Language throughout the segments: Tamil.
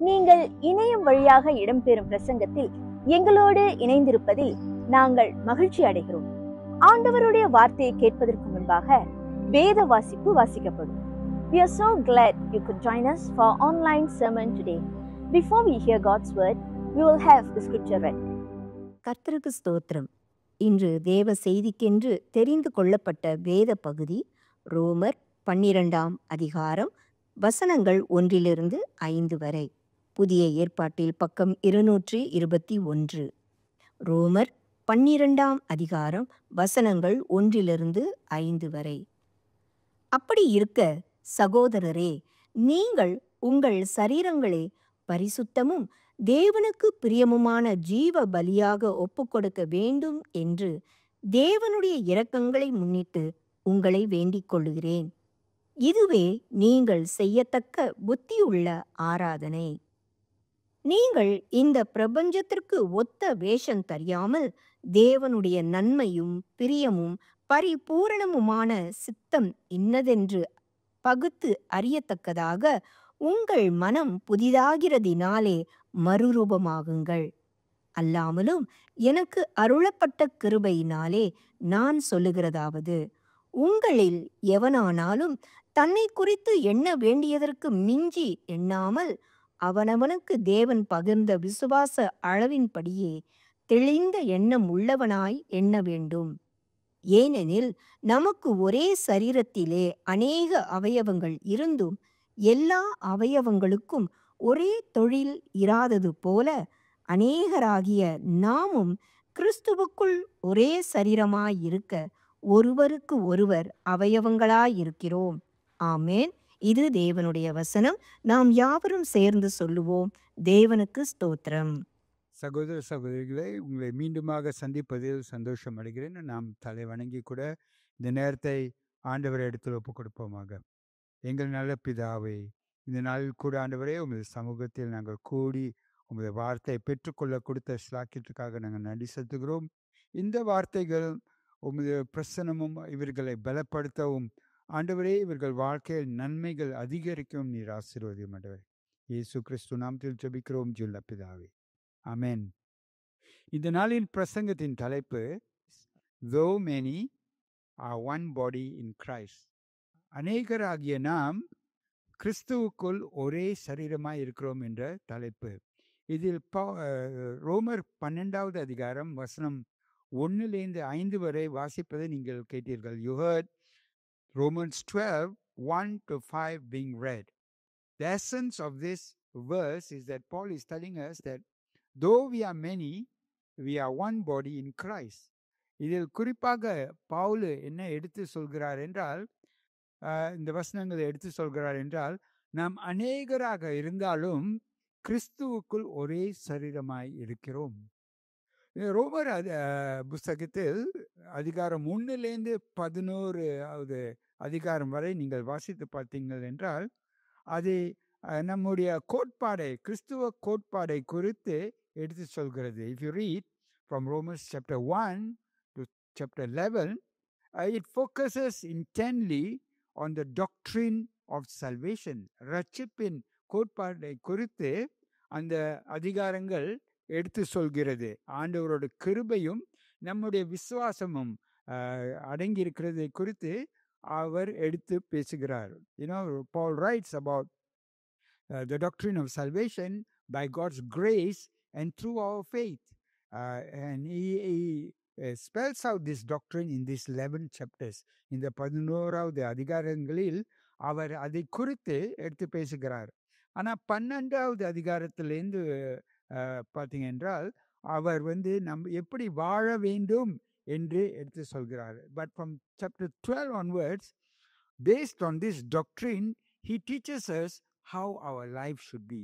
நீங்கள் இணையம் வழியாக இடம்பெறும் பிரசங்கத்தில் எங்களோடு இணைந்திருப்பதில் நாங்கள் மகிழ்ச்சி அடைகிறோம். ஆண்டவருடைய வார்த்தையை கேட்பதற்கு முன்பாக வேத வாசிப்பு வாசிக்கப்படும். We are so glad you could join us for our online sermon today. Before we hear God's word, we will have the scripture read. கர்த்தருக்கு ஸ்தோத்திரம். இன்று தேவ செய்திக்கென்று தெரிந்து கொள்ளப்பட்ட வேத பகுதி ரோமர் 12ஆம் அதிகாரம் வசனங்கள் 1-5 வரை. புதிய ஏற்பாட்டில் பக்கம் 221. ரோமர் 12ஆம் அதிகாரம் வசனங்கள் 1-5 வரை. அப்படி இருக்க சகோதரரே, நீங்கள் உங்கள் சரீரங்களை பரிசுத்தமும் தேவனுக்கு பிரியமுமான ஜீவ பலியாக ஒப்புக்கொடுக்க வேண்டும் என்று தேவனுடைய இரக்கங்களை முன்னிட்டு உங்களை வேண்டிக் கொள்ளுகிறேன். இதுவே நீங்கள் செய்யத்தக்க புத்தியுள்ள ஆராதனை. நீங்கள் இந்த பிரபஞ்சத்திற்கு ஒத்த வேஷம் தெரியாமல் தேவனுடைய நன்மையும் பிரியமும் பரிபூரணமுமான சித்தம் இன்னதென்று பகுத்து அறியத்தக்கதாக உங்கள் மனம் புதிதாகிறதினாலே மறுரூபமாகுங்கள். அல்லாமலும் எனக்கு அருளப்பட்ட கிருபையினாலே நான் சொல்லுகிறதாவது, உங்களில் எவனானாலும் தன்னை குறித்து எண்ண வேண்டியதற்கு மிஞ்சி எண்ணாமல் அவனவனுக்கு தேவன் பகிர்ந்த விசுவாச அளவின்படியே தெளிந்த எண்ணம் உள்ளவனாய் எண்ண வேண்டும். ஏனெனில் நமக்கு ஒரே சரீரத்திலே அநேக அவயவங்கள் இருந்தும் எல்லா அவயவங்களுக்கும் ஒரே தொழில் இராதது போல அநேகராகிய நாமும் கிறிஸ்துவுக்குள் ஒரே சரீரமாயிருக்க ஒருவருக்கு ஒருவர் அவயவங்களாயிருக்கிறோம். ஆமேன். இது தேவனுடைய வசனம். நாம் யாவரும் சேர்ந்து சொல்லுவோம், தேவனுக்கு ஸ்தோத்திரம். சகோதர சகோதரிகளை, உங்களை மீண்டுமாக சந்திப்பதில் சந்தோஷம் அடைகிறேன். நாம் தலை வணங்கி கூட இந்த நேரத்தை ஆண்டவரை எடுத்து ஒப்புக் கொடுப்போமாக. எங்கள் நல்ல பிதாவே, இந்த நாளில் கூட ஆண்டவரே உமது சமூகத்தில் நாங்கள் கூடி உமது வார்த்தையை பெற்றுக்கொள்ள கொடுத்த ஸ்லாக்கியத்துக்காக நாங்கள் நன்றி செலுத்துகிறோம். இந்த வார்த்தைகள் உமது பிரசனமும் இவர்களை பலப்படுத்தவும் ஆண்டவரே இவர்கள் வாழ்க்கையில் நன்மைகள் அதிகரிக்கவும் நீர் ஆசீர்வதியும் ஆண்டவரே. இயேசு கிறிஸ்து நாமத்தில் ஜெபிக்கிறோம் ஜுல்ல பிதாவே, ஆமென். இந்த நாளின் பிரசங்கத்தின் தலைப்பு Though many are one body in Christ. அநேகராகிய நாம் கிறிஸ்துவுக்குள் ஒரே சரீரமாய் இருக்கிறோம் என்ற தலைப்பு. இதில் ரோமர் 12வது அதிகாரம் வசனம் 1-5 வரை வாசிப்பதை நீங்கள் கேட்டீர்கள். You heard Romans 12:1-5 being read. The essence of this verse is that Paul is telling us that though we are many, we are one body in Christ. இதில் குறிப்பாக பவுல் என்ன எடுத்து சொல்கிறார் என்றால், இந்த வசனங்களை எடுத்து சொல்கிறார் என்றால், நாம் அநேகராக இருந்தாலும் கிறிஸ்துவுக்குள் ஒரே சரீரமாய் இருக்கிறோம். ரோமர் புஸ்தகத்தில் அதிகாரம் 1-11வது அதிகாரம் வரை நீங்கள் வாசித்து பார்த்தீங்கள் என்றால், அது நம்முடைய கோட்பாடை, கிறிஸ்துவ கோட்பாடை குறித்து எடுத்து சொல்கிறது. If you read from Romans chapter 1 to chapter 11, it focuses intently on the doctrine of salvation. ரட்சிப்பின் கோட்பாடை குறித்து அந்த அதிகாரங்கள் எடுத்து சொல்கிறது. ஆண்டவரோட கிருபையும் நம்முடைய விசுவாசமும் அடங்கியிருக்கிறதை குறித்து அவர் எடுத்து பேசுகிறார். Paul writes about the doctrine of salvation by God's grace and through our faith. And he spells out this doctrine in these 11 chapters. இந்த 11வது அதிகாரங்களில் அவர் அதை குறித்து எடுத்து பேசுகிறார். ஆனால் 12வது அதிகாரத்திலேருந்து பார்த்தீங்க என்றால் அவர் நம்ம எப்படி வாழ வேண்டும் என்று எடுத்து சொல்கிறார். But from chapter 12 onwards, based on this doctrine, he teaches us how our life should be,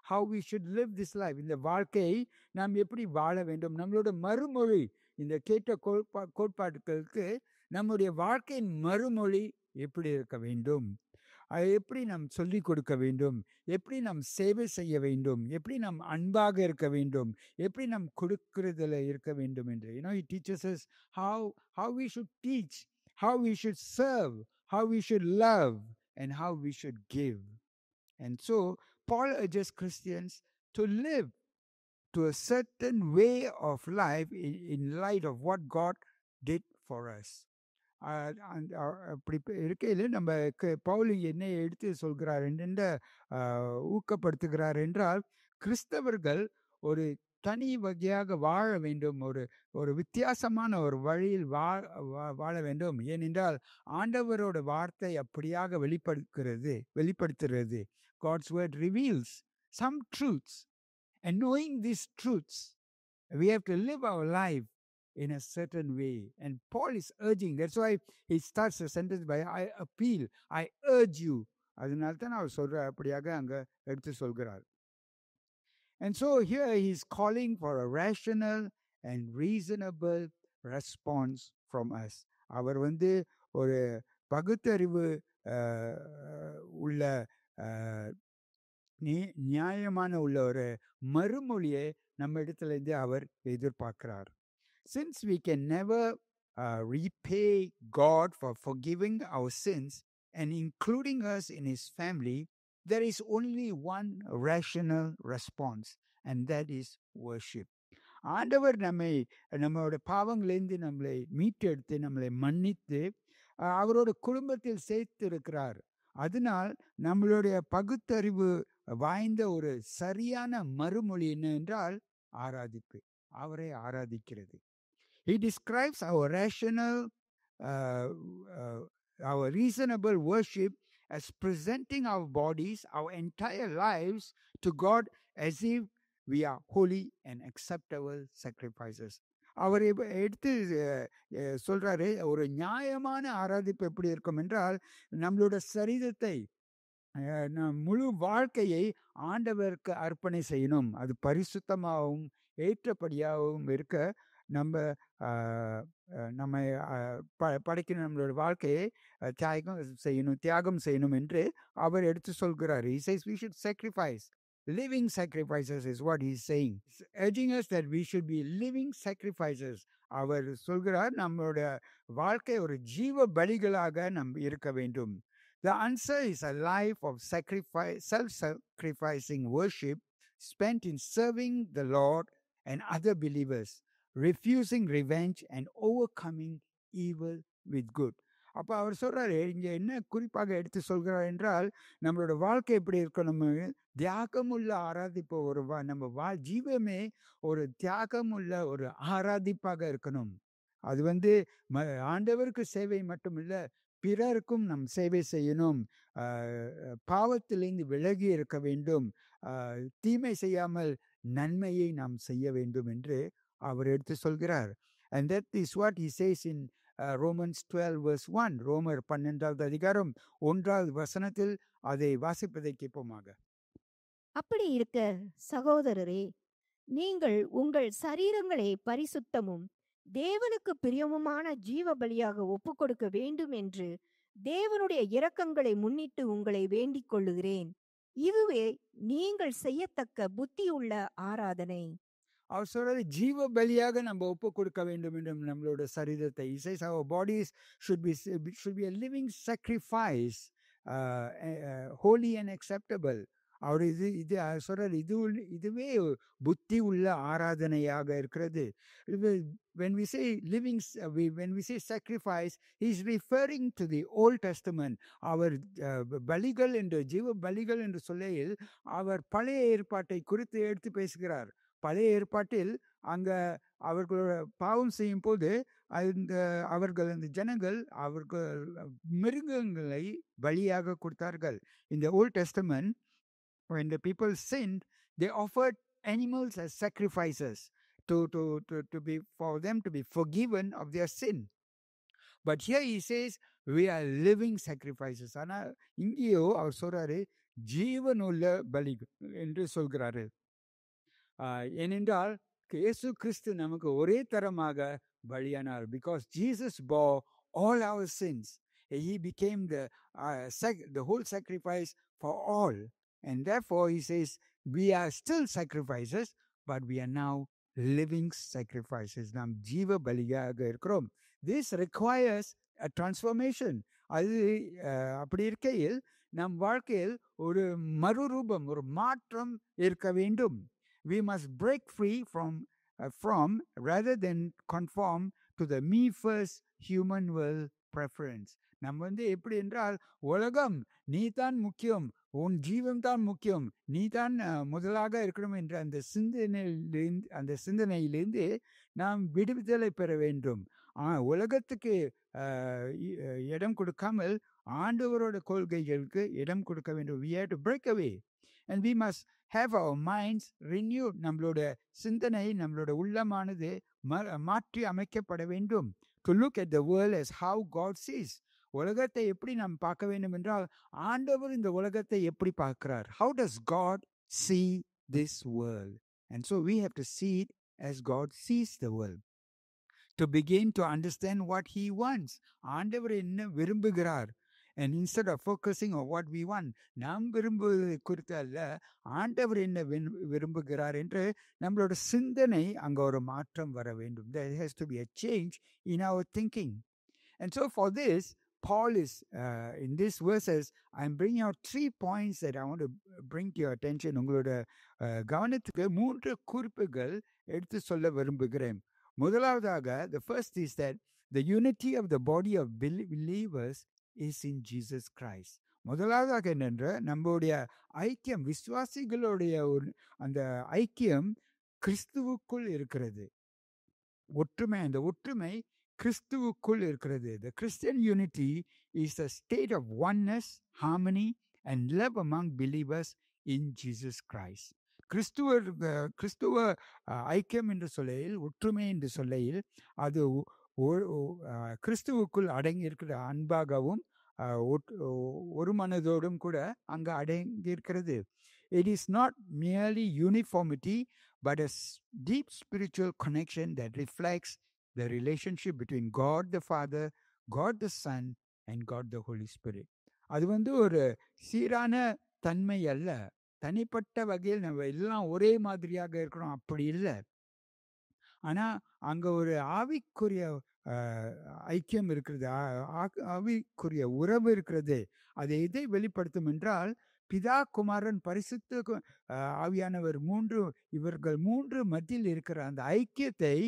how we should live this life. இந்த வாழ்க்கையை நாம் எப்படி வாழ வேண்டும், நம்மளோட மறுமொழி, இந்த கேட்ட கோட்பாடுகளுக்கு நம்முடைய வாழ்க்கையின் மறுமொழி எப்படி இருக்க வேண்டும், எப்படி நாம் சொல்லிக் கொடுக்க வேண்டும், எப்படி நாம் சேவை செய்ய வேண்டும், எப்படி நாம் அன்பாக இருக்க வேண்டும், எப்படி நாம் கொடுக்கிறதுல இருக்க வேண்டும் என்று. He teaches us how we should teach, how we should serve, how we should love, and how we should give. And so Paul urges Christians to live to a certain way of life in light of what God did for us. அப்படி இருக்கையில் நம்ம பவுல் என்ன எடுத்து சொல்கிறார் என்ற ஊக்கப்படுத்துகிறார் என்றால், கிறிஸ்தவர்கள் ஒரு தனி வகையாக வாழ வேண்டும், ஒரு ஒரு வித்தியாசமான ஒரு வழியில் வாழ வேண்டும். ஏனென்றால் ஆண்டவரோட வார்த்தை அப்படியாக வெளிப்படுத்துகிறது. God's word reveals some truths, and knowing these truths we have to live our life in a certain way. And Paul is urging, that's why he starts the sentence by I appeal, I urge you. அதனால தான் அவர் சொல்றார், அப்படியாக அங்க எடுத்து சொல்கிறார். And so here he is calling for a rational and reasonable response from us. அவர் ஒரு பகுத்தறிவு உள்ள நியாயமான உள்ள ஒரு மறுமொழியை நம்ம இடத்துல அவர் எதிர்பார்க்கிறார். Since we can never repay God for forgiving our sins and including us in his family, there is only one rational response, and that is worship. ஆண்டவர் நம்மளோட பாவங்களிலிருந்து நம்மளை மீட்டெடுத்து நம்மளை மன்னித்து அவரோட குடும்பத்தில் சேர்த்து இருக்கிறார். அதனால் நம்மளுடைய பகுத்தறிவு வாய்ந்த ஒரு சரியான மறுமொழி என்ன என்றால் ஆராதிப்பு, அவரை ஆராதிக்கிறது. He describes our our reasonable worship as presenting our bodies, our entire lives to God as if we are holy and acceptable sacrifices. அவர் எடுத்து சொல்றாரு, ஒரு நியாயமான ஆராதிப்பு எப்படி இருக்கும் என்றால், நம்மளோட சரீரத்தை முழு வாழ்க்கையை ஆண்டவருக்கு அர்ப்பணை செய்யணும். அது பரிசுத்தமாகவும் ஏற்றபடியாகவும் இருக்க நம்ம படைக்கணும், நம்மளோட வாழ்க்கையை தியாகம் செய்யணும் என்று அவர் எடுத்து சொல்கிறார். He says we should sacrifice. Living sacrifices is what he is saying. He's urging us that we should be living sacrifices. அவர் சொல்கிறார், நம்மளோட வாழ்க்கை ஒரு ஜீவ பலிகளாக இருக்க வேண்டும். The answer is a life of self-sacrificing worship spent in serving the Lord and other believers, refusing revenge and overcoming evil with good. அப்போ அவர் சொல்றாரு, இங்கே என்ன குறிப்பாக எடுத்து சொல்கிறார் என்றால், நம்மளோட வாழ்க்கை எப்படி இருக்கணும், தியாகமுள்ள ஆராதிப்பு. நம்ம ஜீவமே ஒரு தியாகமுள்ள ஒரு ஆராதிப்பாக இருக்கணும். அது ஆண்டவருக்கு சேவை மட்டும் இல்லை, பிறருக்கும் நம் சேவை செய்யணும். பாவத்திலிருந்து விலகி இருக்க வேண்டும், தீமை செய்யாமல் நன்மையை நாம் செய்ய வேண்டும் என்று அவர் எடுத்து சொல்கிறார். And that is what he says in Romans 12 verse 1. ரோமர் 12வது அதிகாரம் 1வது வசனத்தில் அதை வாசிப்பதை கேட்போமாக. அப்படி இருக்க சகோதரரே, நீங்கள் உங்கள் சரீரங்களை பரிசுத்தமும் தேவனுக்கு பிரியமுமான ஜீவ பலியாக ஒப்புக் கொடுக்க வேண்டும் என்று தேவனுடைய இரக்கங்களை முன்னிட்டு உங்களை வேண்டிக் கொள்ளுகிறேன். இதுவே நீங்கள் செய்யத்தக்க புத்தியுள்ள ஆராதனை. அவர் சொல்றது, ஜீவ பலியாக நம்ம ஒப்பு கொடுக்க வேண்டும் என்று நம்மளோட சரீரத்தை. He says our bodies should be a living sacrifice, holy and acceptable. அவர் இது சொல்றாரு, இதுவே புத்தி உள்ள ஆராதனையாக இருக்கிறது. When we say when we say sacrifice, he is referring to the Old Testament. அவர் பலிகள் என்று, ஜீவ பலிகள் என்று சொல்லையில் அவர் பழைய ஏற்பாட்டை குறித்து எடுத்து பேசுகிறார். பழைய ஏற்பாட்டில் அங்க அவர்களோட பாவம் செய்யும் போது அந்த ஜனங்கள் அவர்கள் மிருகங்களை பலியாக கொடுத்தார்கள். In the Old Testament, when the people sinned, they offered animals as sacrifices to be for them to be forgiven of their sin. But here he says we are living sacrifices. ஆனா இங்கேயோ அவர் சொல்றாரு, ஜீவனுள்ள பலி என்று சொல்கிறாரு. ஏனென்றால் இயேசு கிறிஸ்து நமக்கு ஒரே தரமாக பலியானார். Because Jesus bore all our sins, he became the whole sacrifice for all. And therefore he says we are still sacrifices, but we are now living sacrifices. நாம் ஜீவ பலியாக இருக்கிறோம். This requires a transformation. அது அப்படி இருக்கையில் நம் வாழ்க்கையில் ஒரு மறுரூபம், ஒரு மாற்றம் இருக்க வேண்டும். We must break free from rather than conform to the me first human will preference. நம்ம வந்து எப்படி என்றால், உலகம் நீ தான் முக்கியம், உன் ஜீவன் தான் முக்கியம், நீ தான் முதலாக இருக்கணும் என்ற அந்த சிந்தனையிலிருந்து நாம் விடுதலை பெற வேண்டும். உலகத்துக்கு இடம் கொடுக்காமல் ஆண்டவரோட கொள்கைகளுக்கு இடம் கொடுக்க வேண்டும். We have to break away and we must have our minds renewed. நம்மளோட சிந்தனை, நம்மளோட உள்ளமானது மாற்றி அமைக்கப்பட வேண்டும். To look at the world as how God sees. உலகத்தை எப்படி நாம் பார்க்க வேண்டும் என்றால், ஆண்டவர் இந்த உலகத்தை எப்படி பார்க்கிறார்? How does God see this world? And so we have to see it as God sees the world. To begin to understand what he wants. ஆண்டவர் என்ன விரும்புகிறார்? And instead of focusing on what we want, நாம் விரும்புவது குறித்து அல்ல, ஆண்டவர் என்ன விரும்புகிறார் என்று நம்மளோட சிந்தனை அங்க ஒரு மாற்றம் வர வேண்டும். There has to be a change in our thinking. And so for this, Paul is, in these verses, I'm bringing out 3 points that I want to bring to your attention. உங்களோட கவனத்துக்கு 3 குறிப்புகள் எடுத்து சொல்ல விரும்புகிறேன். முதலாவதாக, the first is that the unity of the body of believers is in Jesus Christ. முதலாவதாக என்னென்ற, நம்முடைய ஐக்கியம், விசுவாசிகளுடைய அந்த ஐக்கியம் கிறிஸ்துவுக்குள் இருக்கிறது. ஒற்றுமை, அந்த ஒற்றுமை கிறிஸ்துவுக்குள் இருக்கிறது. The Christian unity is a state of oneness, harmony and love among believers in Jesus Christ. கிறிஸ்துவ ஐக்கியம் என்று சொல்லையில், ஒற்றுமை என்று சொல்லையில், அது கிறிஸ்துவுக்குள் அடங்கி இருக்கிற அன்பாகவும் ஒரு மனதோடும் கூட அங்கு அடங்கி இருக்கிறது. It is not merely uniformity, but a deep spiritual connection that reflects the relationship between God the Father, God the Son and God the Holy Spirit. அது வந்து ஒரு சீரான தன்மை அல்ல. தனிப்பட்ட வகையில் நம்ம எல்லாம் ஒரே மாதிரியாக இருக்கணும், அப்படி இல்லை. ஆனா அங்க ஒரு ஆவிக்குரிய ஐக்கியம் இருக்கிறது, ஆவிக்குரிய உறவு இருக்கிறது. அது எதை வெளிப்படுத்தும் என்றால், பிதா, குமாரன், பரிசுத்த ஆவியானவர் இவர்கள் 3 மத்தியில் இருக்கிற அந்த ஐக்கியத்தை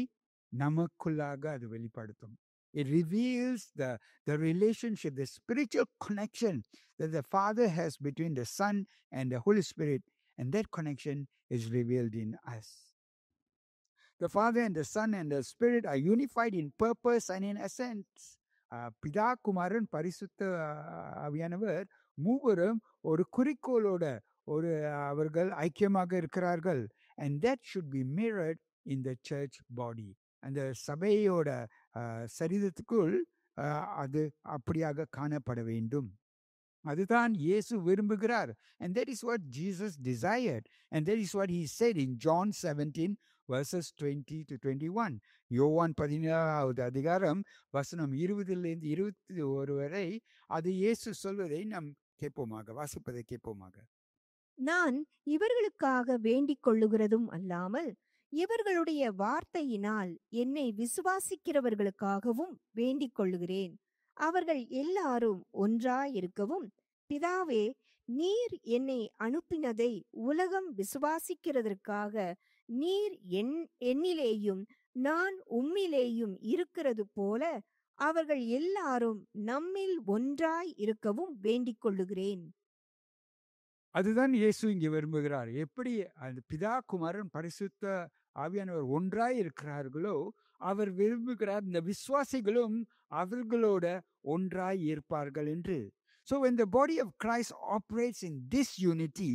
நமக்குள்ளாக அது வெளிப்படுத்தும். It reveals the relationship, the spiritual connection that the Father has between the Son and the Holy Spirit, and that connection is revealed in us. The Father and the Son and the Spirit are unified in purpose and in essence. பிதா, குமாரன், பரிசுத்த ஆவியானவர் மூவரும் ஒரு குறிக்கோளோட அவர்கள் ஐக்கியமாக இருக்கிறார்கள். And that should be mirrored in the church body. அந்த சபையோட சரீரத்துக்குள் அது அப்படியாக காணப்பட வேண்டும். அதுதான் இயேசு விரும்புகிறார். And that is what Jesus desired. And that is what he said in John 17 verses 20 to 21. யோவான் 17வது அதிகாரம் வசனம் 20லிருந்து 21 வரை அது இயேசு சொல்வதை நாம் கேட்போமாக, வாசிப்பதை கேட்போமாக. நான் இவர்களுக்காக வேண்டிக் கொள்ளுகிறதும் அல்லாமல் இவர்களுடைய வார்த்தையினால் என்னை விசுவாசிக்கிறவர்களுக்காகவும் வேண்டிக் கொள்ளுகிறேன். அவர்கள் எல்லாரும் ஒன்றாயிருக்கவும், பிதாவே, நீர் என்னை அனுப்பினதை உலகம் விசுவாசிக்கிறதற்காக நீர் என்னிலேயும் நான் உம்மிலேயும் இருக்கிறது போல அவர்கள் எல்லாரும் நம்மில் ஒன்றாய் இருக்கவும் வேண்டிக் கொள்ளுகிறேன். அதுதான் இயேசு இங்கே விரும்புகிறார். எப்படி அந்த பிதா, குமாரன், பரிசுத்த ஆவியானவர் ஒன்றாய் இருக்கிறார்களோ, அவர் விரும்புகிறார் இந்த விசுவாசிகளும் அவர்களோட ஒன்றாய் இருப்பார்கள் என்று. So when the body of Christ operates in this unity,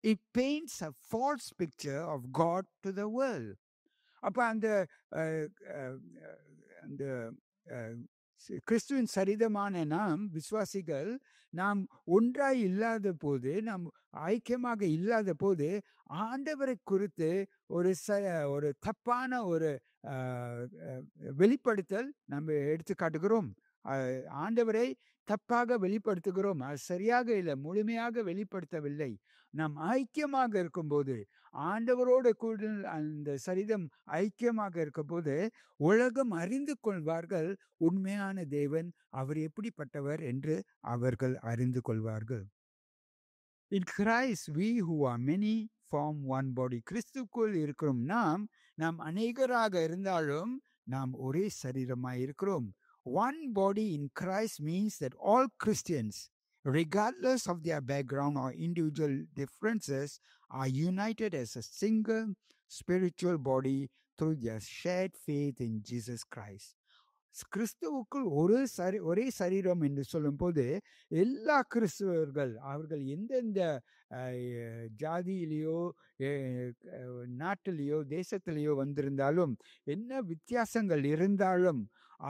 it paints a false picture of God to the world. அப்ப அந்த கிறிஸ்துவின் சரீரமான நாம் விசுவாசிகள், நாம் ஒன்றாய் இல்லாத போது, நாம் ஐக்கியமாக இல்லாத போது, ஆண்டவரை குறித்து ஒரு தப்பான ஒரு வெளிப்படுத்தல் நம்ம எடுத்து காட்டுகிறோம். ஆண்டவரை தப்பாக வெளிப்படுத்துகிறோம். அது சரியாக இல்லை, முழுமையாக வெளிப்படுத்தவில்லை. நாம் ஐக்கியமாக இருக்கும்போது, ஆண்டவரோட கூட அந்த சரீரம் ஐக்கியமாக இருக்கும்போது, உலகம் அறிந்து கொள்வார்கள் உண்மையான தேவன் அவர் எப்படிப்பட்டவர் என்று அவர்கள் அறிந்து கொள்வார்கள். In Christ, we who are many form one body. கிறிஸ்துக்குள் இருக்கிறோம் நாம் அநேகராக இருந்தாலும் நாம் ஒரே சரீரமாய் இருக்கிறோம். One body in Christ means that all Christians, regardless of their background or individual differences, are united as a single spiritual body through their shared faith in Jesus Christ. கிறிஸ்துவுக்குள் ஒரே சரீரம் என்று சொல்லும்போது எல்லா கிறிஸ்துவர்கள் அவர்கள் எந்தெந்த ஜாதியிலேயோ நாட்டிலேயோ தேசத்திலேயோ வந்திருந்தாலும் என்ன வித்தியாசங்கள் இருந்தாலும்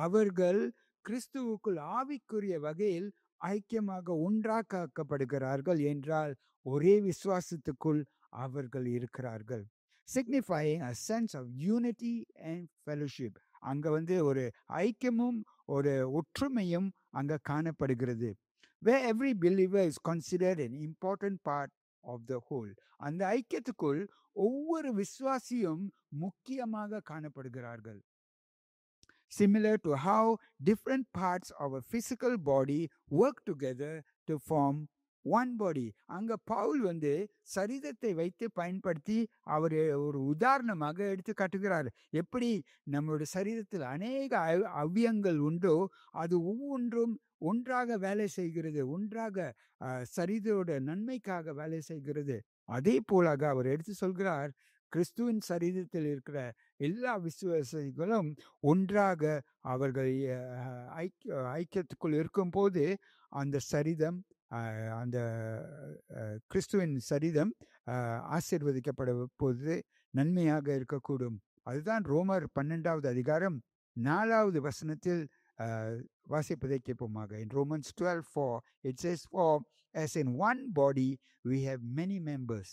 அவர்கள் கிறிஸ்துவுக்குள் ஆவிக்குரிய வகையில் ஐக்கியமாக ஒன்றாக்கப்படுகிறார்கள் என்றால் ஒரே விசுவாசத்துக்குள் அவர்கள் இருக்கிறார்கள். signifying a sense of unity and fellowship. அங்க ஒரு ஐக்கியமும் ஒரு ஒற்றுமையும் அங்க காணப்படுகிறது. Where every believer is considered an important part of the whole. அந்த ஐக்கியத்துக்குள் ஒவ்வொரு விசுவாசியும் முக்கியமாக காணப்படுகிறார்கள். Similar to how different parts of a physical body work together to form one body. அங்க பவுல் சரீரத்தை வைத்து பயன்படுத்தி அவர் ஒரு உதாரணமாக எடுத்து காட்டுகிறார். எப்படி நம்மளுடைய சரீரத்தில் அநேக அவயங்கள் உண்டோ அது ஒவ்வொன்றும் ஒன்றாக வேலை செய்கிறது, ஒன்றாக சரீரோட நன்மைக்காக வேலை செய்கிறது. அதே போலாக அவர் எடுத்து சொல்கிறார், கிறிஸ்துவின் சரீரத்தில் இருக்கிற எல்லா விசுவாசிகளும் ஒன்றாக அவர்கள் ஐக்கியத்துக்குள் இருக்கும் போது அந்த சரீரம் அந்த கிறிஸ்துவின் சரீரம் ஆசீர்வதிக்கப்பட போது நன்மையாக இருக்கக்கூடும். அதுதான் ரோமர் 12வது அதிகாரம் 4வது வசனத்தில் வாசிப்பதை கேட்போமாக. In Romans 12:4 it says, "For as in one body we have many members,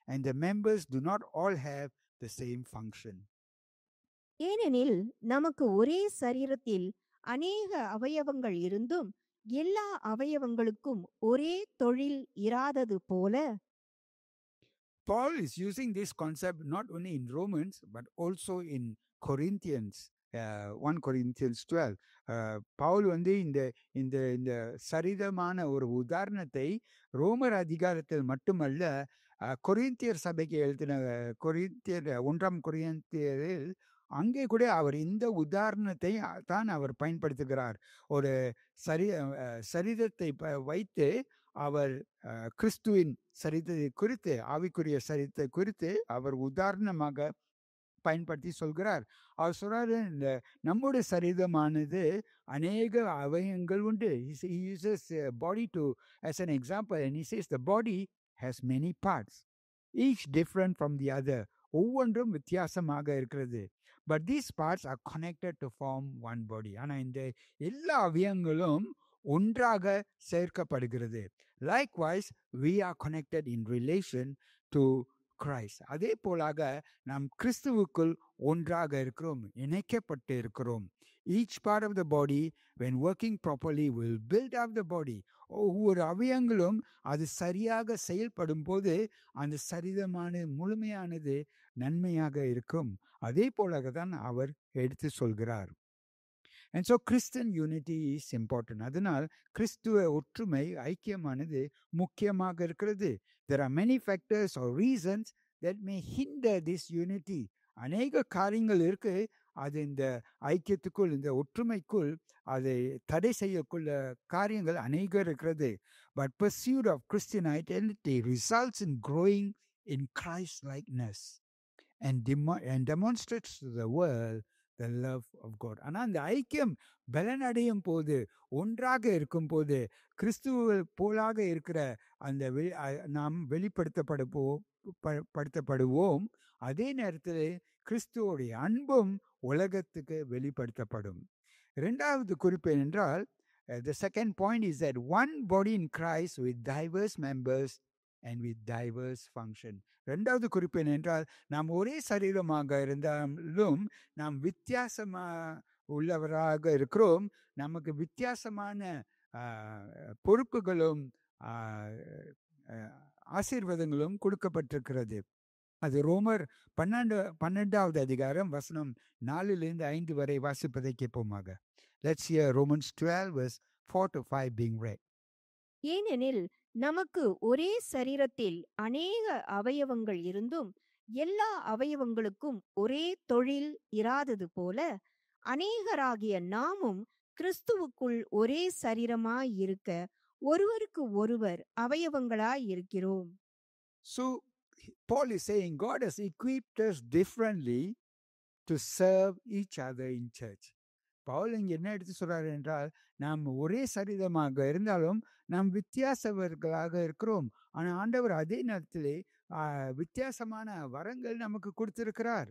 and the members do not all have the same function." ஏனெனில் நமக்கு ஒரே சரீரத்தில் அநேக அவயவங்கள் இருந்தும் எல்லா அவயவங்களுக்கும் ஒரே தொழில் இராதது போல. Paul is using this concept not only in Romans but also in Corinthians, 1 Corinthians 12. Pavul இந்த சரிதமான ஒரு உதாரணத்தை ரோமர் அதிகாரத்தில் மட்டுமல்ல கொரிந்தியர் சபைக்கு எழுதின கொரிந்தியர் 1 கொரிந்தியரில் அங்கே கூட அவர் இந்த உதாரணத்தை தான் அவர் பயன்படுத்துகிறார். ஒரு சரீரத்தை வைத்து அவர் கிறிஸ்துவின் சரீரத்தை குறித்து, ஆவிக்குரிய சரீரத்தை குறித்து அவர் உதாரணமாக பயன்படுத்தி சொல்கிறார். அவர் சொல்றாரு, இந்த நம்முடைய சரீரமானது அநேக அவயங்கள் உண்டு. He uses body as an example, and he says the body has many parts, each different from the other. ஒவ்வொன்றும் வித்தியாசமாக இருக்கிறது. But these parts are connected to form one body. ஆனா இந்த எல்லா அவயங்களும் ஒன்றாக சேர்க்கப்படுகிறது. Likewise, we are connected in relation to Christ. அதே போலாக நாம் கிறிஸ்துவுக்குள் ஒன்றாக இருக்கிறோம், இணைக்கப்பட்டு இருக்கிறோம். Each part of the body, when working properly, will build up the body. ஒவ்வொரு அவயங்களும் அது சரியாக செயல்படும் போது அந்த சரீரமான முழுமையானது நன்மையாக இருக்கும். அதே போலாக தான் அவர் எடுத்து சொல்கிறார். And so Christian unity is important. அதனால் கிறிஸ்துவ ஒற்றுமை ஐக்கியமானது முக்கியமாக இருக்கிறது. There are many factors or reasons that may hinder this unity. அநேக காரியங்கள் இருக்கு, அது இந்த ஐக்கியத்துக்குள், இந்த ஒற்றுமைக்குள் அதை தடை செய்யக்குள்ள காரியங்கள் அநேகம் இருக்கிறது. But pursuit of Christian identity results in growing in Christ likeness and demonstrates to the world the love of God. ஆனால் அந்த ஐக்கியம் பலனடையும் போது, ஒன்றாக இருக்கும் போது, கிறிஸ்துவ போலாக இருக்கிற அந்த நாம் வெளிப்படுத்தப்படுவோம். அதே நேரத்தில் கிறிஸ்துவோடைய அன்பும் உலகத்துக்கு வெளிப்படுத்தப்படும். இரண்டாவது குறிப்பு என்றால், the second point is that one body in Christ with diverse members and with diverse function. இரண்டாவது குறிப்பு என்னென்றால், நாம் ஒரே சரீரமாக இருந்தாலும் நாம் வித்தியாசமா உள்ளவராக இருக்கிறோம். நமக்கு வித்தியாசமான பொறுப்புகளும் ஆசீர்வாதங்களும் கொடுக்கப்பட்டிருக்கிறது. அது ரோமர் 12வது அதிகாரம் வசனம் 4-5 வரை வாசிப்பதை கேட்போமாக. Let's hear Romans 12 verse 4-5 being read. ஏனெனில் நமக்கு ஒரே சரீரத்தில் அநேக அவயவங்கள் இருந்தும் எல்லா அவயவங்களுக்கும் ஒரே தொழில் இராதது போல அநேகராகிய நாமும் கிறிஸ்துவுக்குள் ஒரே சரீரமாய் இருக்க ஒருவருக்கு ஒருவர் அவயவங்களாய் இருக்கிறோம். So Paul is saying God has equipped us differently to serve each other in church. Pavul இங்க என்ன எடுத்து சொல்றாரு என்றால், நாம் ஒரே சரீரமாக இருந்தாலும் நாம் வித்தியாசவர்களாக இருக்கிறோம். ஆனால் ஆண்டவர் அதே நேரத்திலே வித்தியாசமான வரங்கள் நமக்கு கொடுத்திருக்கிறார்.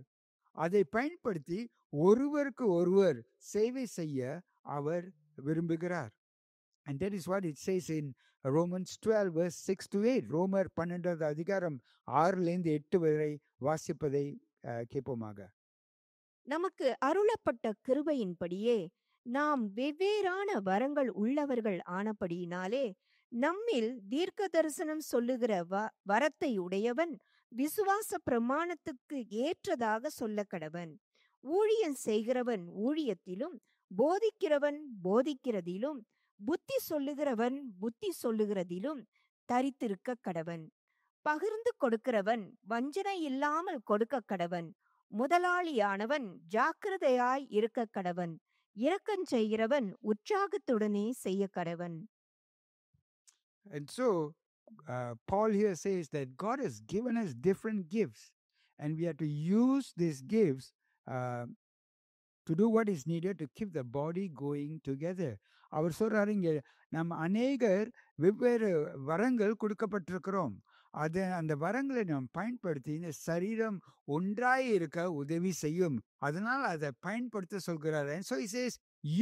அதை பயன்படுத்தி ஒருவருக்கு ஒருவர் சேவை செய்ய அவர் விரும்புகிறார். And that is what it says in Romans 12 verse 6 to 8. ரோமர் 12 அதிகாரம் 6-8 வரை வாசிப்பதை கேட்போமாக. நமக்கு அருளப்பட்ட கிருபையின்படியே நாம் வெவ்வேறான வரங்கள் உள்ளவர்கள் ஆனபடியினாலே நம்மில் தீர்க்க தரிசனம் சொல்லுகிற வரத்தை உடையவன் விசுவாச பிரமாணத்துக்கு ஏற்றதாக சொல்ல கடவன். ஊழியம் செய்கிறவன் ஊழியத்திலும், போதிக்கிறவன் போதிக்கிறதிலும், புத்தி சொல்லுகிறவன் புத்தி சொல்லுகிறதிலும் தரித்திருக்க கடவன். பகிர்ந்து கொடுக்கிறவன் வஞ்சனை இல்லாமல் கொடுக்க கடவன். முதலாளியானவன் ஜாக்கிரதையாய் இருக்க கடவன். இரக்கம் செய்கிறவன் உற்சாகத்துடனே செய்ய கடவன். And so Paul here says that God has given us different gifts and we have to use these gifts to do what is needed to keep the body going together. அவர் சொல்றாரு, இங்க நம்ம அநேகர் வெவ்வேறு வரங்கள் கொடுக்கப்பட்டிருக்கிறோம். அந்த வரங்களை நாம் பயன்படுத்தி இந்த சரீரம் ஒன்றாய் இருக்க உதவி செய்யும். அதனால் அதை பயன்படுத்த சொல்கிறார். And so he says,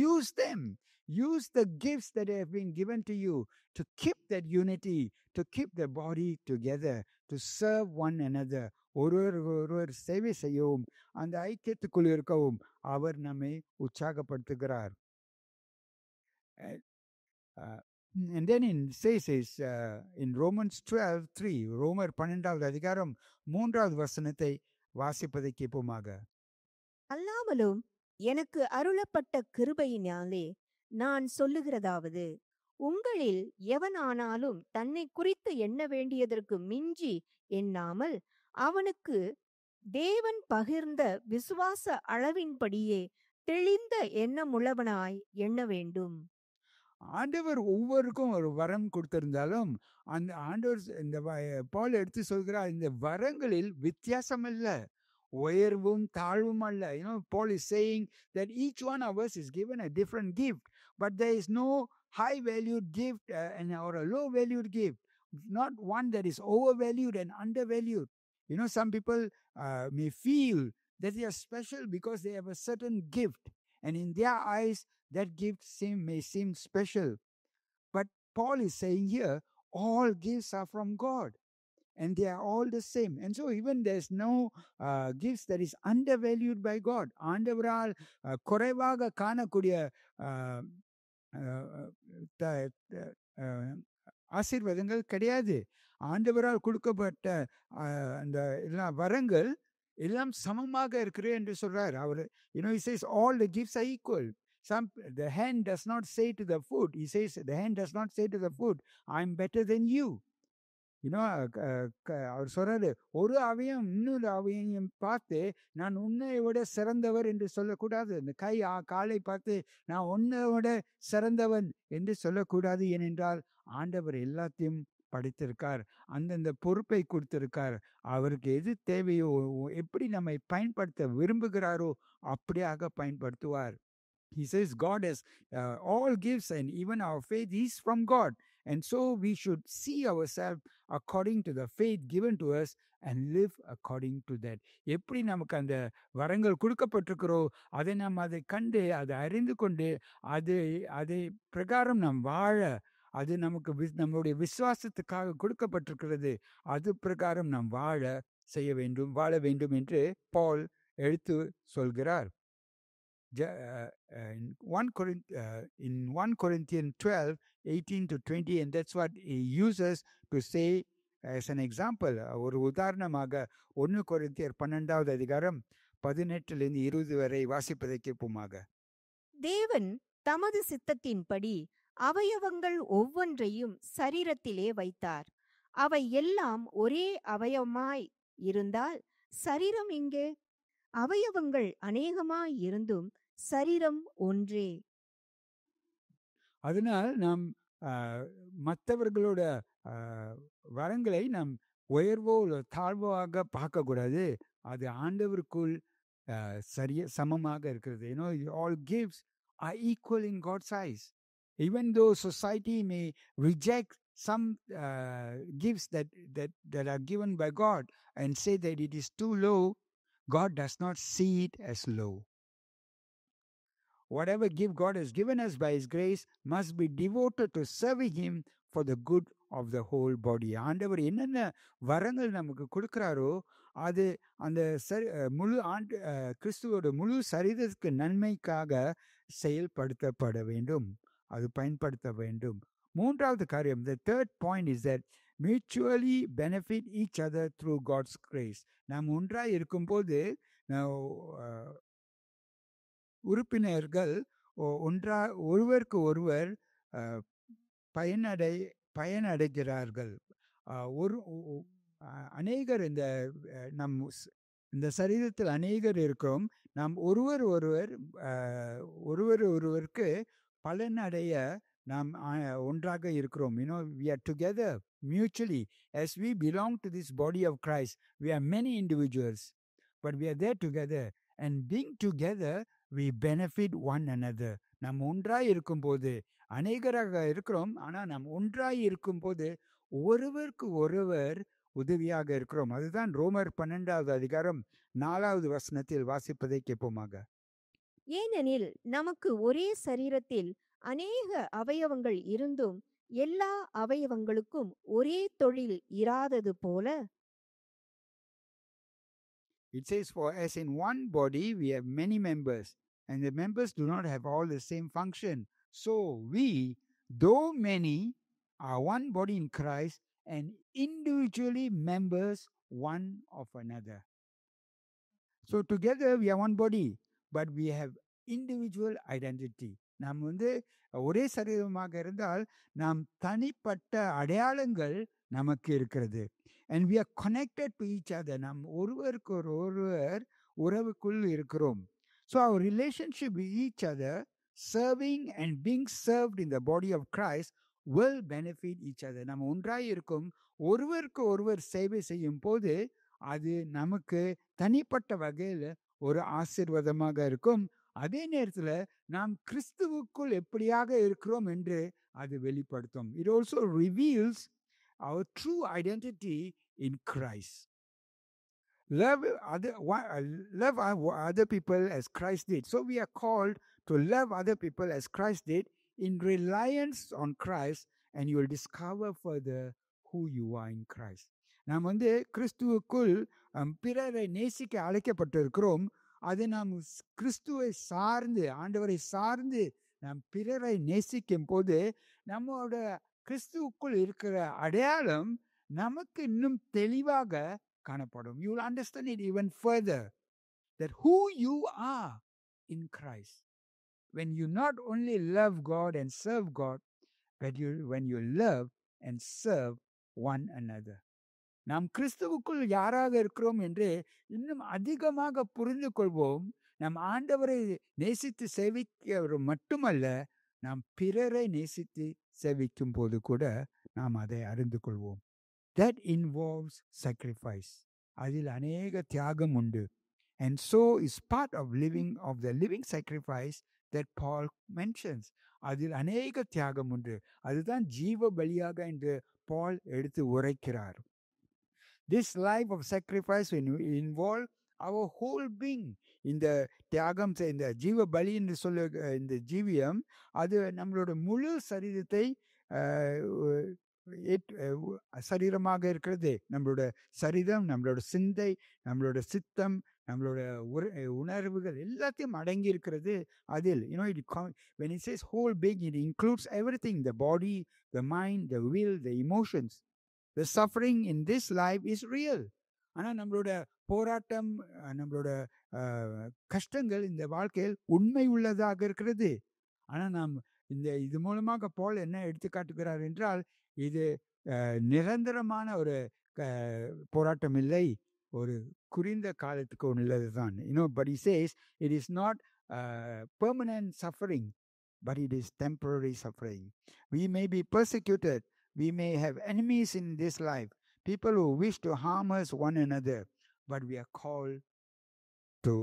use them. Use the gifts that have been given to you to keep that unity, to keep the body together, to serve one another. ஒருவர் சேவை செய்யவும் அந்த ஐக்கியத்துக்குள் இருக்கவும் அவர் நம்மை உற்சாகப்படுத்துகிறார். And then it says in Romans 12:3, ரோமர் 12 அதிகாரம் 3வது வசனத்தை வாசிப்பதை கேட்போமாக. அல்லாமலும் எனக்கு அருளப்பட்ட கிருபையினாலே நான் சொல்லுகிறதாவது, உங்களில் எவனானாலும் தன்னை குறித்து எண்ண வேண்டியதற்கு மிஞ்சி எண்ணாமல் அவனுக்கு தேவன் பகிர்ந்த விசுவாச அளவின்படியே தெளிந்த எண்ணமுள்ளவனாய் எண்ண வேண்டும். ஆண்டவர் ஒவ்வொருக்கும் ஒரு வரம் கொடுத்திருந்தாலும் அந்த ஆண்டவர் இந்த பவுல் எடுத்து சொல்கிறார், இந்த வரங்களில் வித்தியாசம் இல்லை, உயர்வும் தாழ்வும் அல்ல. You know, Paul is saying that each one of us is given a different gift, but there is no high valued gift or a low valued gift, not one that is overvalued and undervalued. You know, some people may feel that they are special because they have a certain gift, and in their eyes that gift may seem special. But Paul is saying here, all gifts are from God and they are all the same. And so even there's no gifts that is undervalued by God. ஆண்டவரால் குறைவாக காணக்கூடிய ஆசீர்வாதங்கள் கிடையாது. ஆண்டவரால் கொடுக்கப்பட்ட அந்த எல்லா வரங்கள் எல்லாம் சமமாக இருக்கிறது என்று சொல்றார் அவர். You know, he says all the gifts are equal. The hand does not say to the foot, he says the hand does not say to the foot, I'm better than you. You know, அவர் சொல்றாரு, ஒரு அவயம் இன்னொரு அவயம் பார்த்து நான் உன்னை விட சிறந்தவர் என்று சொல்லக்கூடாது. இந்த காலை பார்த்து நான் உன்னை விட சிறந்தவன் என்று சொல்லக்கூடாது. ஏனென்றால் ஆண்டவர் எல்லாத்தையும் படைத்திருக்கார், அந்தந்த பொறுப்பை கொடுத்திருக்கார். அவருக்கு எது தேவையோ, எப்படி நம்மை பயன்படுத்த விரும்புகிறாரோ அப்படியாக பயன்படுத்துவார். He says God has all gifts and even our faith is from God. And so we should see ourselves according to the faith given to us and live according to that. எப்படி நமக்கு அந்த வரங்கள் கொடுக்கப்பட்டிருக்கிறோ அதை நாம் அதை கண்டு அதை அறிந்து கொண்டு அதை பிரகாரம் நாம் வாழ, அது நமக்கு நம்மளுடைய விசுவாசத்துக்காக கொடுக்கப்பட்டிருக்கிறது, அது பிரகாரம் நாம் வாழ வேண்டும் என்று பால் எடுத்து சொல்கிறார். In 1 Corinthians 12:18-20, and that's what he uses to say as an example. ஒரு உதாரணமாக 1 கொரிந்தியர் 12வது அதிகாரம் 18-20 வரை வாசிப்பதை கேட்போமாக. தேவன் தமது சித்தத்தின்படி அவயவங்கள் ஒவ்வொன்றையும் சரீரத்திலே வைத்தார். அவை எல்லாம் ஒரே அவயவமாய் இருந்தால் சரீரம் எங்கே? அவயவங்கள் அநேகமாய் இருந்தும் சரீரம் ஒன்றே. அதனால் நாம் மற்றவர்களோட வரங்களை நாம் உயர்வோ தாழ்வாக பார்க்கக்கூடாது. அது ஆண்டவருக்குள் சமமாக இருக்கிறது. All gifts are equal in God's eyes. Even though society may reject some gifts that are given by God and say that it is too low, God does not see it as low. Whatever gift God has given us by His grace must be devoted to serving Him for the good of the whole body. ஆண்டவர் என்னென்ன வரங்கள் நமக்கு கொடுக்கிறாரோ அது அந்த முழு கிறிஸ்துவோட முழு சரீரத்துக்கு நன்மைக்காக செயல்படுத்தப்பட வேண்டும், அது பயன்படுத்த வேண்டும். மூன்றாவது காரியம், the third point is that mutually benefit each other through God's grace. நாம் ஒன்றாய் இருக்கும்போது உறுப்பினர்கள் ஒருவருக்கு ஒருவர் பயனடைகிறார்கள். அநேகர் இந்த சரீரத்தில் அநேகர் இருக்கிறோம். நாம் ஒருவருக்கு பலனடைய நாம் ஒன்றாக இருக்கிறோம். We are together mutually. As we belong to this body of Christ, we are many individuals, but we are there together. And being together, we benefit one another. நாம் ஒன்றாய் இருக்கும்போது அநேகராக இருக்கிறோம், ஆனால் நாம் ஒன்றாய் இருக்கும்போது ஒருவருக்கு ஒருவர் உதவியாக இருக்கிறோம். அதுதான் ரோமர் 12வது அதிகாரம் 4வது வசனத்தில் வாசிப்பதை கேட்போமாக. ஏனெனில் நமக்கு ஒரே சரீரத்தில் அநேக அவயவங்கள் இருந்தும் எல்லா அவயவங்களுக்கும் ஒரே தொழில் இராதது போல. It says, for as in one body we have many members, and the members do not have all the same function. So we, though many, are one body in Christ, and individually members one of another. So together we are one body, but we have individual identity. நாம் ஒரே சரீரமாக இருந்தால் நாம் தனிப்பட்ட அடையாளங்கள் நமக்கு இருக்கிறது. And we are connected to each other. நாம் ஒருவருக்கு ஒருவர் உறவுக்குள் இருக்கிறோம். So our relationship with each other, serving and being served in the body of Christ, will benefit each other. நாம் ஒன்றாய் இருக்கும் ஒருவருக்கு ஒருவர் சேவை செய்யும் போது அது நமக்கு தனிப்பட்ட வகையில் ஒரு ஆசீர்வாதமாக இருக்கும். அதே நேரத்தில் நாம் கிறிஸ்துவுக்குள் எப்படியாக இருக்கிறோம் என்று அது வெளிப்படுத்தும். It also reveals our true identity in Christ. Love other people as Christ did. So we are called to love other people as Christ did in reliance on Christ, and you will discover further who you are in Christ. நாம் கிறிஸ்துவுக்குள் பிறரை நேசிக்க அழைக்கப்பட்டிருக்கிறோம். அது நாம் கிறிஸ்துவை சார்ந்து ஆண்டவரை சார்ந்து நாம் பிறரை நேசிக்கும் போது நம்மோட கிறிஸ்துவுக்குள் இருக்கிற அடையாளம் நமக்கு இன்னும் தெளிவாக காணப்படும். You will understand it even further, that who you are in Christ. When you not only love God and serve God, but when you love and serve one another. நாம் கிறிஸ்துவுக்குள் யாராக இருக்கிறோம் என்று இன்னும் அதிகமாக புரிந்து கொள்வோம். நம் ஆண்டவரை நேசித்து சேவிக்க மட்டுமல்ல, நாம் பிறரை நேசித்து சேவிக்கும் போது கூட நாம் அதை அறிந்து கொள்வோம். That involves sacrifice. அதில் அநேக தியாகம் உண்டு. And so is part of the living sacrifice that Paul mentions. அதில் அநேக தியாகம் உண்டு. அதுதான் ஜீவ பலியாக என்று Paul எடுத்து உரைக்கிறார். This life of sacrifice will involve our whole being. இந்த தியாகம் இந்த ஜீவ பலி என்று சொல்ல இந்த ஜீவியம் அது நம்மளோட முழு சரீரத்தை சரீரமாக இருக்கிறது. நம்மளோட சரீரம், நம்மளோட சிந்தை, நம்மளோட சித்தம், நம்மளோட உணர்வுகள் எல்லாத்தையும் அடங்கி இருக்கிறது அதில். When it says whole being, it includes everything: the body, the mind, the will, the emotions. The suffering in this life is real. ஆனால் நம்மளோட போராட்டம், நம்மளோட கஷ்டங்கள் இந்த வாழ்க்கையில் உண்மை உள்ளதாக இருக்கிறது. ஆனால் நாம் இது மூலமாக பவுல் என்ன எடுத்துக்காட்டுகிறார் என்றால், இது நிரந்தரமான ஒரு போராட்டம் இல்லை, ஒரு குறிந்த காலத்துக்கு உள்ளதுதான். But he says it is not permanent suffering, but it is temporary suffering. We may be persecuted, we may have enemies in this life, people who wish to harm us one another, but we are called to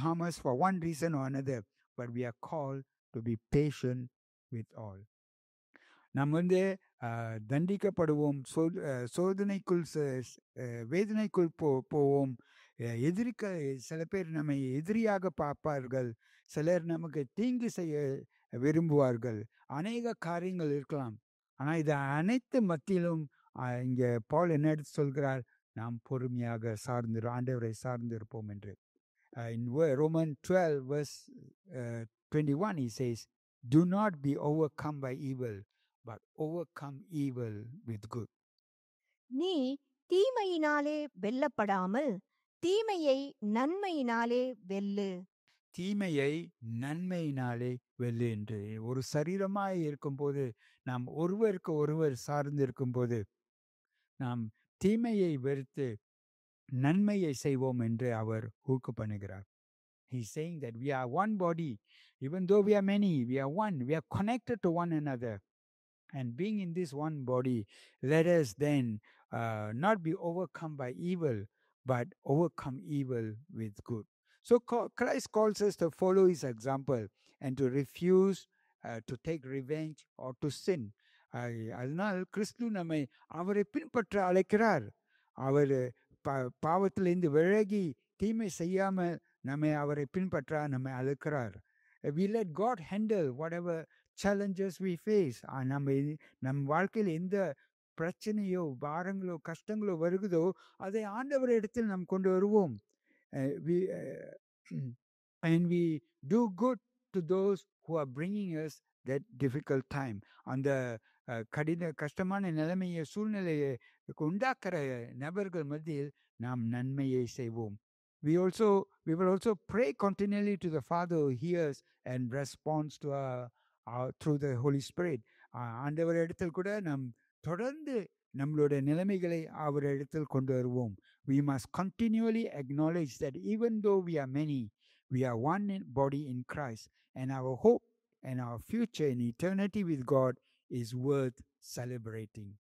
harm us for one reason or another, but we are called to be patient with all. நாம் தண்டிக்கப்படுவோம், சோதனைக்குள் வேதனைக்குள் போவோம், எதிர்க்க சில பேர் நம்மை எதிரியாக பார்ப்பார்கள், சிலர் நமக்கு தீங்கு செய்ய விரும்புவார்கள், அநேக காரியங்கள் இருக்கலாம். ஆனால் இது அனைத்து மத்தியிலும் இங்கே பவுல் என்ன எடுத்து சொல்கிறார், நாம் பொறுமையாக ஆண்டவரை சார்ந்திருப்போம் என்று. In Romans 12 verse 21 he says, do not be overcome by evil, but overcome evil with good. நீ தீமையினாலே வெல்லப்படாமல் தீமையை நன்மையினாலே வெல்லு. தீமையை நன்மையினாலே வெல்லு என்று. ஒரு சரீரமாய் இருக்கும்போது, நாம் ஒருவருக்கு ஒருவர் சார்ந்து இருக்கும்போது, நாம் தீமையை வெறுத்து நன்மையை செய்வோம் என்று அவர் ஊக்கு பண்ணுகிறார். He is saying that we are one body, even though we are many, we are one, we are connected to one another. And being in this one body, let us then not be overcome by evil, but overcome evil with good. So Christ calls us to follow his example and to refuse to take revenge or to sin. அதனால் கிறிஸ்து நம்மை அவரை பின்பற்ற அழைக்கிறார். அவர் பாவத்திலிருந்து விலகி தீமை செய்யாமல் நம்மை அவரை பின்பற்ற நம்மை அழைக்கிறார். We let God handle whatever challenges we face. நம் வாழ்க்கையில் எந்த பிரச்சனையோ பாரங்களோ கஷ்டங்களோ வருகிறதோ அதை ஆண்டவர் இடத்தில் நாம் கொண்டு வருவோம். And we do good to those who are bringing us that difficult time. அந்த கஷ்டமான நிலைமையை சூழ்நிலையை உண்டாக்குற நபர்கள் மத்தியில் நாம் நன்மையை செய்வோம். We will also pray continually to the Father who hears and responds to through the Holy Spirit. ஆண்டவர் இடத்தில் கூட நாம் தொடர்ந்து நம்மளுடைய நிலைமைகளை அவர் இடத்தில் கொண்டு வருவோம். We must continually acknowledge that even though we are many, we are one body in Christ, and our hope and our future in eternity with God is worth celebrating.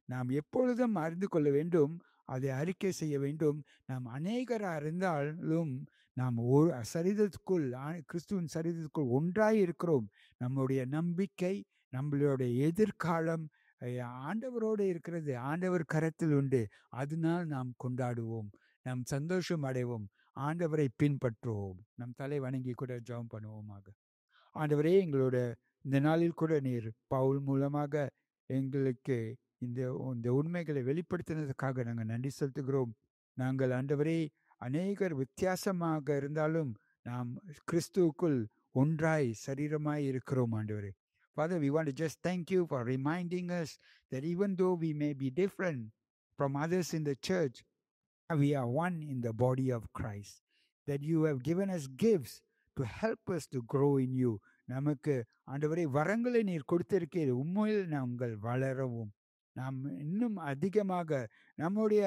நாம் எப்பொழுதும் அறிந்து கொள்ள வேண்டும், அதை அறிக்கை செய்ய வேண்டும். நாம் அநேகராக இருந்தாலும் நாம் ஒரு சரீரத்துக்குள், கிறிஸ்துவின் சரீரத்துக்குள் ஒன்றாய் இருக்கிறோம். நம்முடைய நம்பிக்கை, நம்மளுடைய எதிர்காலம் ஆண்டவரோடு இருக்கிறது, ஆண்டவர் கரத்தில் உண்டு. அதனால் நாம் கொண்டாடுவோம், நாம் சந்தோஷம் அடைவோம், ஆண்டவரை பின்பற்றுவோம். நம் தலை வணங்கி கூட ஜெபம் பண்ணுவோமாக. ஆண்டவரே, எங்களோட இந்த நாளில் கூட நீர் பவுல் மூலமாக எங்களுக்கு இந்த உண்மைகளை வெளிப்படுத்தினதுக்காக நாங்கள் நன்றி செலுத்துகிறோம். நாங்கள் ஆண்டவரே அநேகர் வித்தியாசமாக இருந்தாலும் நாம் கிறிஸ்துவுக்குள் ஒன்றாய் சரீரமாய் இருக்கிறோம். ஆண்டவரே, Father, we want to just thank you for reminding us that even though we may be different from others in the church, we are one in the body of Christ. That you have given us gifts to help us to grow in you. நமக்கு ஆண்டவரே வரங்களை நீர் கொடுத்திருக்கிற உண்மையில் நாங்கள் வளரவும், நாம் இன்னும் அதிகமாக நம்முடைய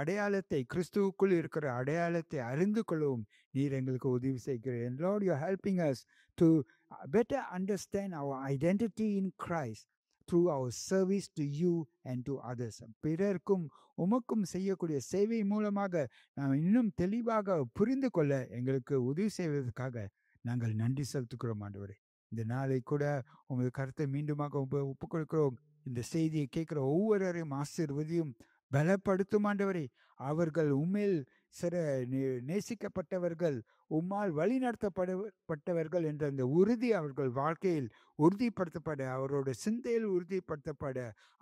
அடையாளத்தை, கிறிஸ்துவுக்குள் இருக்கிற அடையாளத்தை அறிந்து கொள்ளவும் நீர் எங்களுக்கு உதவி செய்கிறீர். Lord, you are helping us to better understand our identity in Christ through our service to you and to others. பிறர்க்கும் உமக்கும் செய்யக்கூடிய சேவை மூலமாக நாம் இன்னும் தெளிவாக புரிந்து கொள்ள எங்களுக்கு உதவி செய்வதற்காக நாங்கள் நன்றி செலுத்துகிறோம். ஆண்டவரே, இந்த நாளை கூட உமது கருத்தை மீண்டுமாக ஒப்புக் கொடுக்கிறோம். இந்த செய்தியை கேட்கிற ஒவ்வொருவரையும் ஆசீர்வதியும் பலப்படுத்தும். ஆண்டவரே, அவர்கள் உம்மில் நேசிக்கப்பட்டவர்கள், உம்மால் வழி நடத்தப்பட்டவர்கள் என்ற அந்த உறுதி அவர்கள் வாழ்க்கையில் உறுதிப்படுத்தப்பட, அவரோட சிந்தையில் உறுதிப்படுத்தப்பட,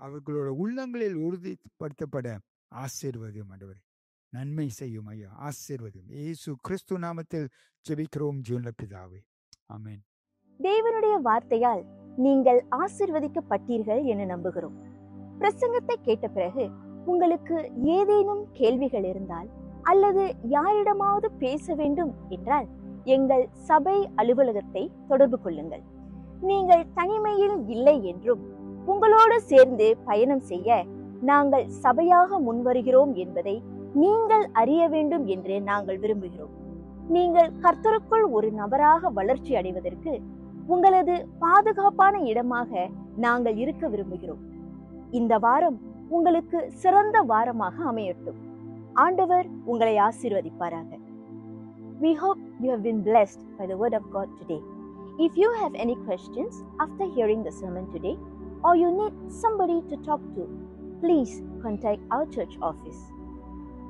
அவர்களோட உள்ளங்களில் உறுதிப்படுத்தப்பட ஆசீர்வதியும். ஆண்டவரே, நன்மை செய்யும் ஐயா, ஆசீர்வதியும். இயேசு கிறிஸ்து நாமத்தில் ஜெபிக்கிறோம் ஜீவனுள்ள பிதாவே, ஆமென். தேவனுடைய வார்த்தையால் நீங்கள் ஆசீர்வதிக்கப்பட்டீர்கள் என நம்புகிறோம். பிரசங்கத்தை கேட்ட பிறகு உங்களுக்கு ஏதேனும் கேள்விகள் இருந்தால் அல்லது யாரிடமாவது பேச வேண்டும் என்றால் எங்கள் சபை அலுவலகத்தை தொடர்பு கொள்ளுங்கள். நீங்கள் தனிமையில் இல்லை என்றும் உங்களோடு சேர்ந்து பயணம் செய்ய நாங்கள் சபையாக முன்வருகிறோம் என்பதை நீங்கள் அறிய வேண்டும் என்று நாங்கள் விரும்புகிறோம். நீங்கள் கர்த்தருக்குள் ஒரு நபராக வளர்ச்சி அடைவதற்கு உங்களது பாதுகாப்பான இடமாக நாங்கள் இருக்க விரும்புகிறோம். இந்த வாரம் உங்களுக்கு சிறந்த வாரமாக அமையட்டும். ஆண்டவர் உங்களை ஆசீர்வதிப்பாராக. We hope you have been blessed by the word of God today. If you have any questions after hearing the sermon today, or you need somebody to talk to, please contact our church office.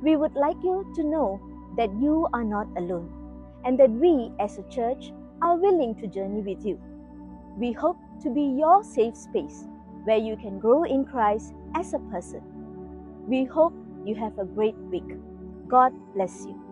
We would like you to know that you are not alone and that we as a church are willing to journey with you. We hope to be your safe space where you can grow in Christ as a person. We hope you have a great week. God bless you.